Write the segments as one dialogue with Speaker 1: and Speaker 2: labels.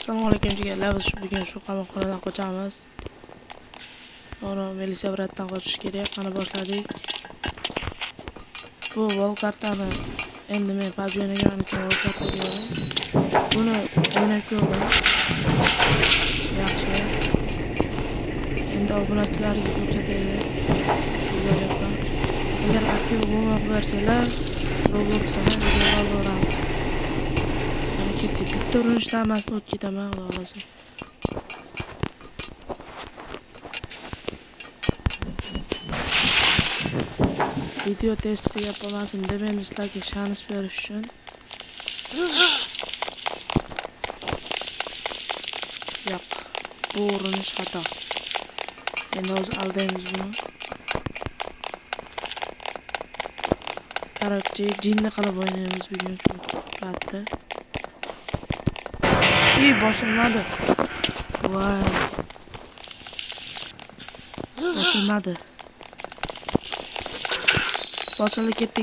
Speaker 1: Assalomu alaykum jigarlar. Biz bugun shu qamoqxonadan qochamiz. Ora militsiya biratdan qochish kerak. Mana boshladik. Bu wow kartani endi men PUBG o'ynagan uchun wow karta deyapman. Buni o'ynab ko'rdim. Yaxshi. Endi obunachilarga ko'rsataylik. Videolar. Agar aktiv bo'lmay qo'ysalar, Robloxdan videolar boradi. Bitta urinishdan hammasi o'tib ketaman, xudo xolasa. Video testi yapolmasin deb endi sizlarga shans berish uchun yo'q, bu urinish xato. Endi o'zi aldaymiz buni. Короче, jinni qilib o'ynaymiz bugun shu paytda. Bosilmadi. Voy. Bosilmadi. Bosildi, ketdi.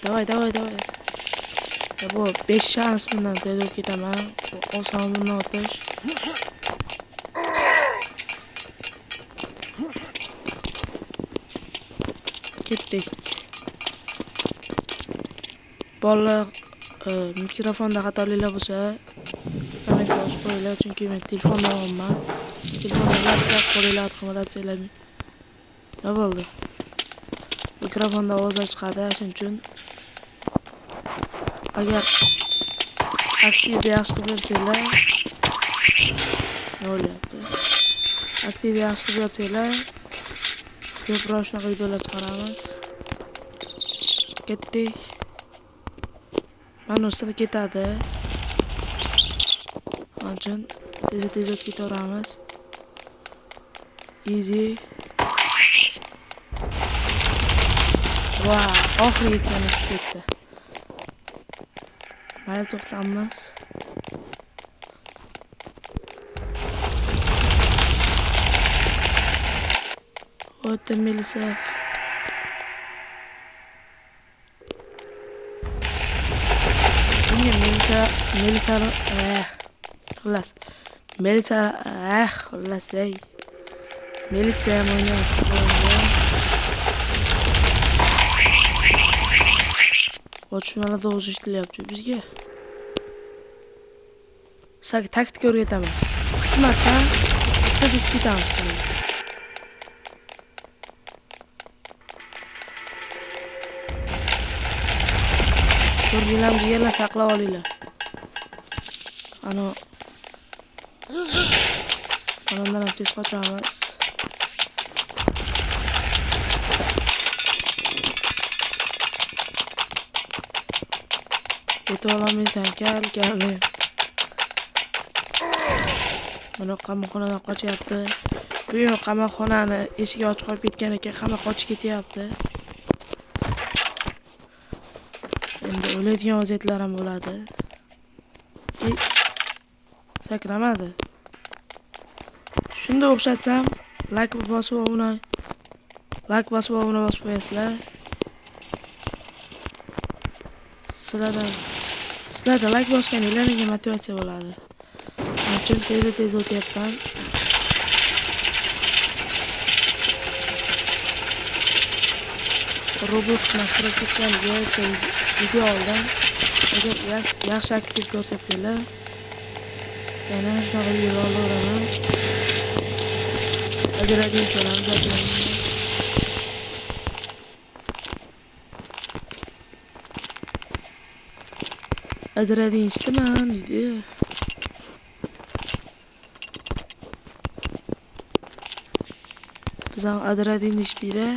Speaker 1: Davay. Ya bu 5 şans bundan tezroq ketaman. Oson bundan o'tish. Ketdik. Bolalar mikrofonda xatoliklar bo'lsa komment yozib qo'yinglar, chunki men telefonda olmayman. Telefonda qo'linglar xizmat etsalar. Nima bo'ldi? Mikrofonda ovoz chiqadi, shuning uchun agar aktiv yaxshi qilib bersanglar, nima bo'lyapti? Aktiv yaxshi qilib bersanglar, ko'proq shunaqa videolar chiqaramiz. Ketdik. Mana ustida ketadi. Uchun tez ketaveramiz. Easy. Wow, oxiriga yetgani tushib ketdi. Mayli to'xtamiz. O'tdi militsiya. Militsiya Otishmalarda o'zi ishlayapti bizga. Sizlarga taktika o'rgataman. Kutmasdan bitta ketamiz. Ko'rganlar jigarlar saqlab olinglar. Ondan tez qochamiz. Ketib olamaysan, kel. Mana qamoqxonadan qochyapti. Bu yo'q, qamoqxonani eshigi ochib qolib ketgan ekan, hamma qochib ketyapti. Endi o'laydigan vaziyatlar ham bo'ladi. Sakramadi. Shunda o'xshatsam, like bosib obuna bosib qo'yasizlar. Sizlarda like bosganinglar menga motivatsiya bo'ladi. Uchun tez o'tyapman. Robloxdan kirib ketgan video oldim. Agar yaxshi aktiv ko'rsatsanglar, yana shunaqa videolar olaman. Ajradiyin qilamiz. Ajradiyin ishtiman deydi. Biz ham ajradiyin ishdikda.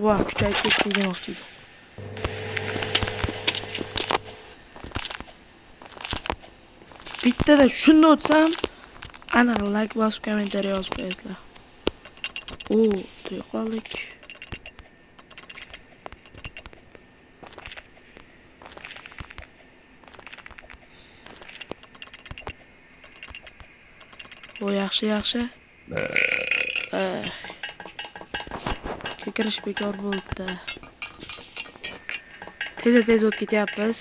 Speaker 1: Voy, kuchayib ketdi demoqchi. Bittada shunda o'tsam, aniq like bosib kommentariy yozib qo'yasizlar. To'y qoldik. Yaxshi. Kirish bekor bo'ldi. Tez o'tib ketyapmiz.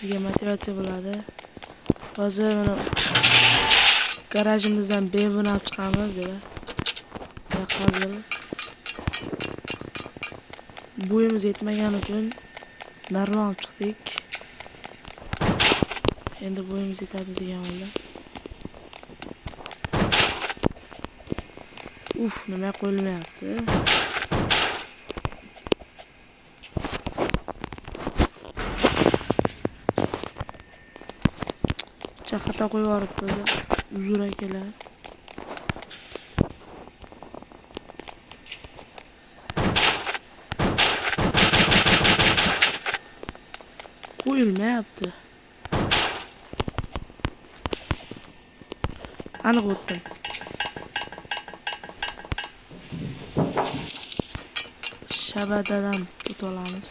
Speaker 1: sizga motivatsiya bo'ladi. Hozir mana garajimizdan benzin olib chiqamiz deb. Hozir bo'yimiz yetmagani uchun narvon olib chiqdik. Endi bo'yimiz yetadi degan bo'ldi. Nima qo'yilmayapti? Chaqata qo'yib yuboribdi uzr akalar. Qo'yilmayapti. Aniq o'tdim. Shabadadan o'tib olamiz.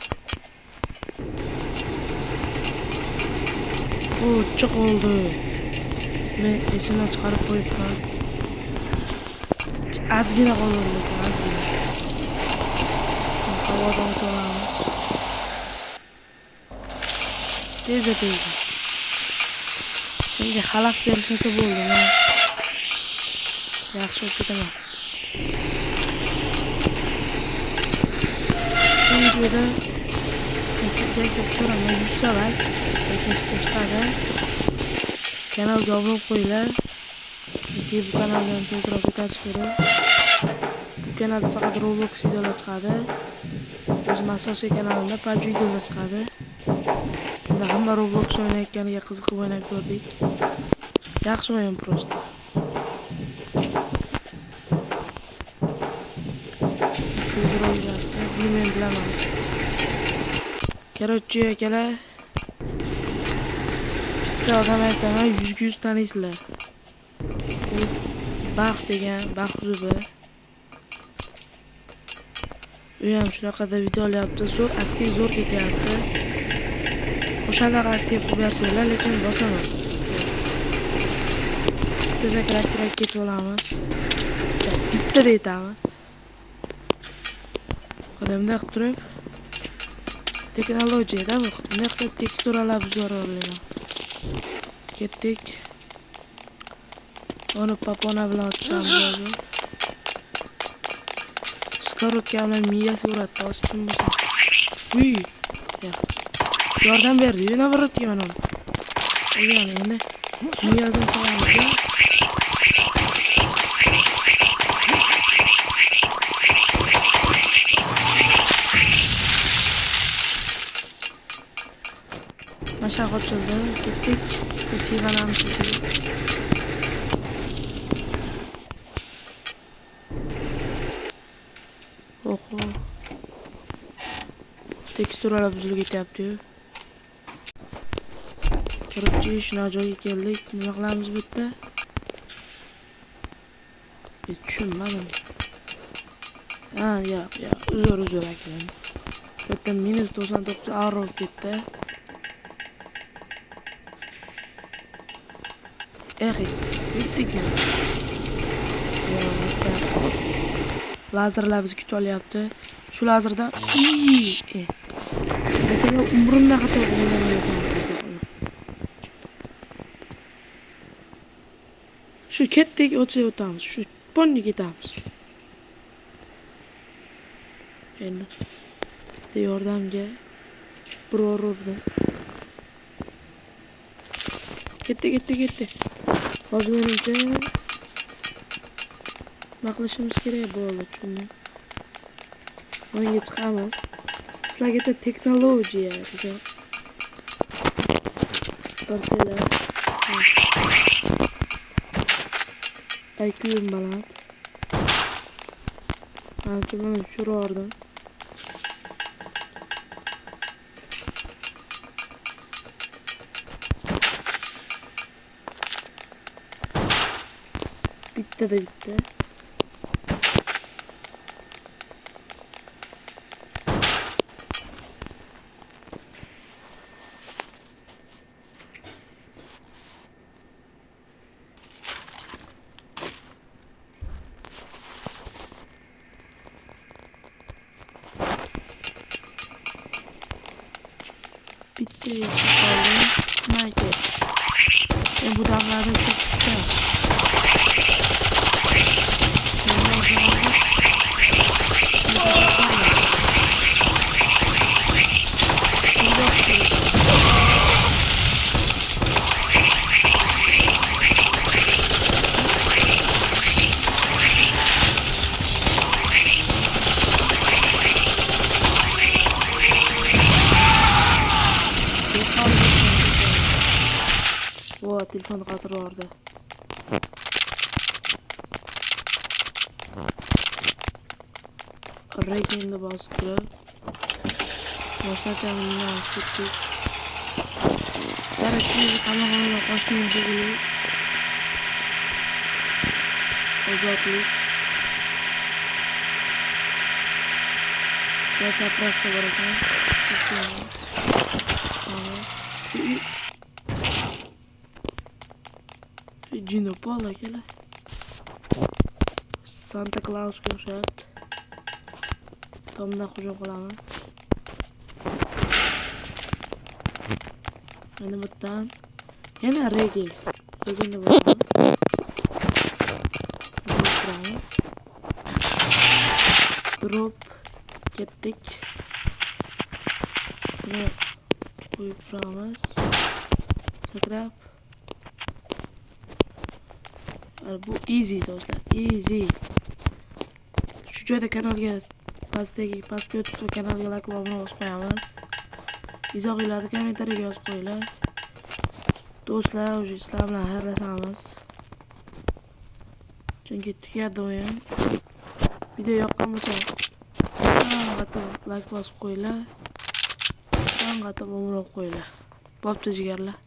Speaker 1: Chiq oldi. Men esimdan chiqarib qo'yibman. Ozgina qoldi, ozgina. Havodan o'tib olamiz. Tezda. Senga xalaq berishsa bo'ldi, men yaxshi o'tib ketaman. Videoda ikkinchi ko'raman 100 ta like, ikkinchi chiqadi. Kanalga obuna qo'yinglar. Chunki bu kanaldan to'g'ri ko'tarish kerak. Bu kanalda faqat Roblox videolar chiqadi. O'zim asosiy kanalimda PUBG videolar chiqadi. Bunda hamma Roblox o'ynayotganiga qiziqib o'ynab ko'rdik. Yaxshi o'yin prosta. Men bilaman. Короче, akalar. Bitta odam aytaman, 100 taniysizlar. Baxt degan, baxt zubi. U ham shunaqada video olyapti, zo'r aktiv zo'r ketyapti. O'shanaqa aktiv qilib bersanglar, lekin bosaman. Bitta zakrab ketib olamiz. Bitta deytamiz. Qo'limda qilib turib texnologiyada bu naqd teksturalar buzar o'rlayman. Ketdik. Onu papona bilan ochamiz hozir. Skorotka bilan miyasi uradi, to'sin bo'lsa. Uy. Yordam berdi, yana borotga mana. Yana endi miyasini solamiz. Masha qochildi, ketdik. Sivanamiz ketdik. Oho. Teksturalar buzilib ketyapti. Korotchi shuna joyga keldik. Nima qilamiz bu yerda? Tushunmadim. Yo'q. Uzr akalar. Shu yerda -99 euro ketdi. Bitdikmi? Lazerlar bizni kutib olyapti. Shu lazerdan lekin umrimda xato qilganman. Shu ketdik, o'tamiz. Shu ponni ketamiz. Endi bitta yordamga biror urdim. Ketdi. Hozir menimcha nima qilishimiz kerak bo'ldi, tushundim. O'yinga chiqamiz. Sizlarga texnologiya degan barselar. IQ baland. Mana tushirardim. Bitta. Bitti kaldı. Sniper. Bu damlarda çok güzel. Telefon katır orada. Regen'de bastı. Başka teminini açtık. Gerekli kanalına koşmayınca gibi. Ocaklık. Biraz yaprakta bırakalım. Gino Paula gel. Santa Claus ko'rsat. Tomda hujum qilamiz. Mana bu yerdan yana regi. Regini bosamiz. Drop ketdik. Buni qo'yib turamiz. Sakrab. Bu easy do'stlar, easy. Shu joyda kanalga pastga o'tib kanalga like va obuna bosib qo'yamiz. Izohlarni kommentariyaga yozib qo'yinglar. Do'stlar, o'sha sizlar bilan xayrlashamiz. Chunki tugadi o'yin. Video yoqqan bo'lsa, like bosib qo'yinglar. Obuna bo'lib qo'yinglar. Bo'pti jigarlar.